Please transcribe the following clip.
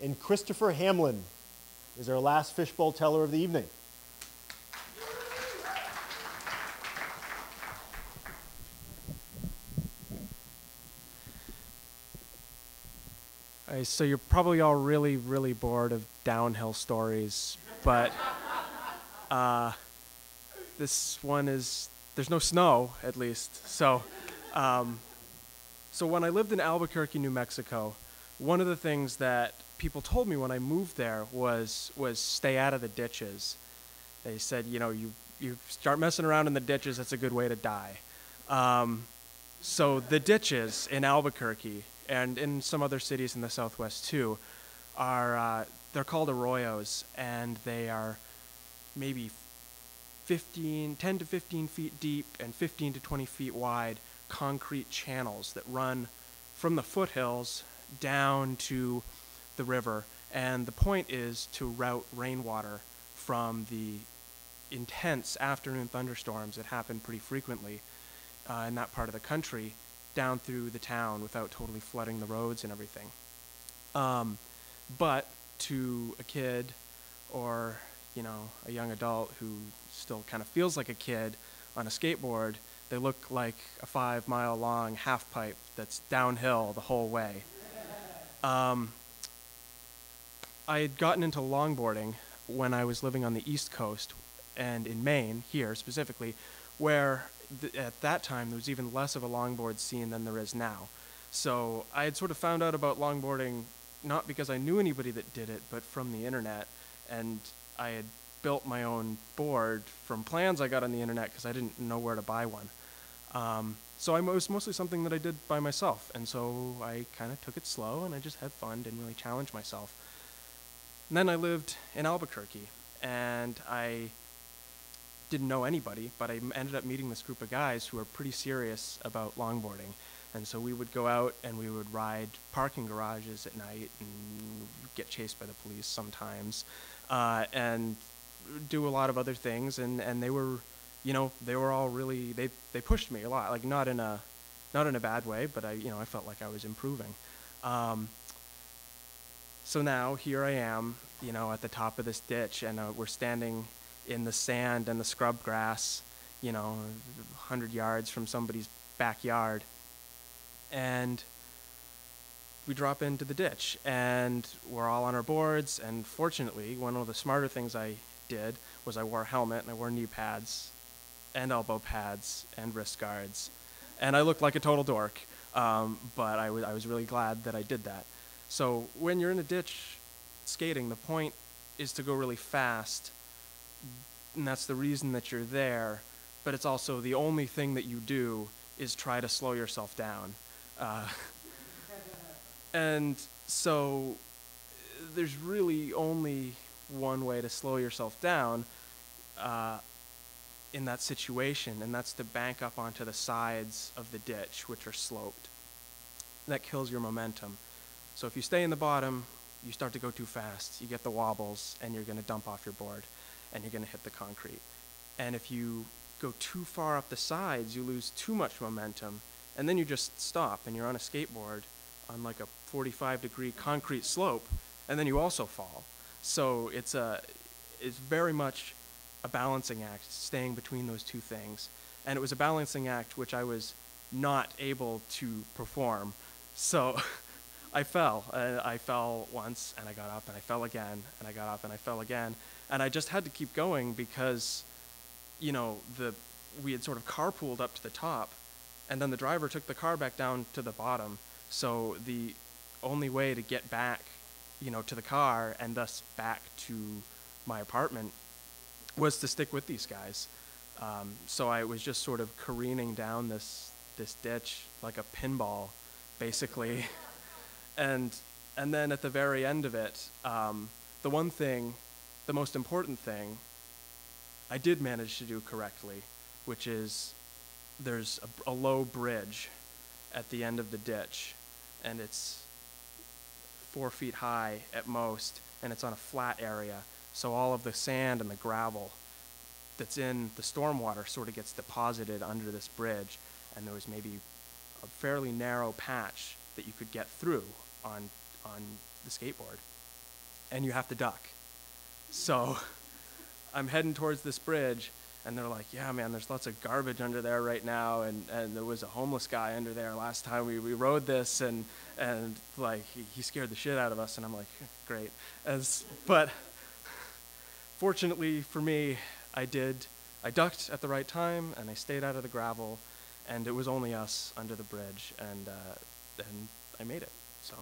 And Christopher Hamlin is our last fishbowl teller of the evening. So you're probably all really, really bored of downhill stories, but this one is, there's no snow, at least. So when I lived in Albuquerque, New Mexico, one of the things that people told me when I moved there was stay out of the ditches. They said, you know, you start messing around in the ditches, that's a good way to die. So the ditches in Albuquerque, and in some other cities in the Southwest too, they're called arroyos, and they are maybe 10 to 15 feet deep and 15 to 20 feet wide concrete channels that run from the foothills down to the river. And the point is to route rainwater from the intense afternoon thunderstorms that happen pretty frequently in that part of the country down through the town without totally flooding the roads and everything. But to a kid or, you know, a young adult who still kind of feels like a kid on a skateboard, they look like a 5-mile long half pipe that's downhill the whole way. I had gotten into longboarding when I was living on the East Coast and in Maine, here specifically, where at that time there was even less of a longboard scene than there is now. So I had sort of found out about longboarding not because I knew anybody that did it, but from the internet. And I had built my own board from plans I got on the internet because I didn't know where to buy one. So it was mostly something that I did by myself. And so I kind of took it slow and I just had fun, didn't really challenge myself. And then I lived in Albuquerque, and I didn't know anybody, but I ended up meeting this group of guys who were pretty serious about longboarding. And so we would go out and we would ride parking garages at night and get chased by the police sometimes, and do a lot of other things. And they were, you know, they were all really, they pushed me a lot, like not in a bad way, but I felt like I was improving. So now here I am, you know, at the top of this ditch, and we're standing in the sand and the scrub grass, you know, 100 yards from somebody's backyard. And we drop into the ditch, and we're all on our boards. And fortunately, one of the smarter things I did was I wore a helmet, and I wore knee pads and elbow pads and wrist guards. And I looked like a total dork, but I was really glad that I did that. So when you're in a ditch skating, the point is to go really fast, and that's the reason that you're there, but it's also the only thing that you do is try to slow yourself down. And so there's really only one way to slow yourself down in that situation, and that's to bank up onto the sides of the ditch, which are sloped. That kills your momentum. So if you stay in the bottom, you start to go too fast, you get the wobbles, and you're going to dump off your board, and you're going to hit the concrete. And if you go too far up the sides, you lose too much momentum, and then you just stop, and you're on a skateboard on like a 45-degree concrete slope, and then you also fall. So it's very much a balancing act, staying between those two things. And it was a balancing act which I was not able to perform. So I fell. I fell once, and I got up, and I fell again, and I got up, and I fell again. And I just had to keep going because, you know, we had sort of carpooled up to the top, and then the driver took the car back down to the bottom. So the only way to get back, you know, to the car and thus back to my apartment was to stick with these guys. So I was just sort of careening down this ditch like a pinball, basically. And then at the very end of it, the most important thing I did manage to do correctly, which is there's a low bridge at the end of the ditch, and it's 4 feet high at most, and it's on a flat area. So all of the sand and the gravel that's in the stormwater sort of gets deposited under this bridge, and there was maybe a fairly narrow patch that you could get through on the skateboard. and you have to duck. So I'm heading towards this bridge, and they're like, yeah, man, there's lots of garbage under there right now, and there was a homeless guy under there last time we rode this, and like, he scared the shit out of us, and I'm like, great. But fortunately for me, I ducked at the right time, and I stayed out of the gravel, and it was only us under the bridge, and I made it, so.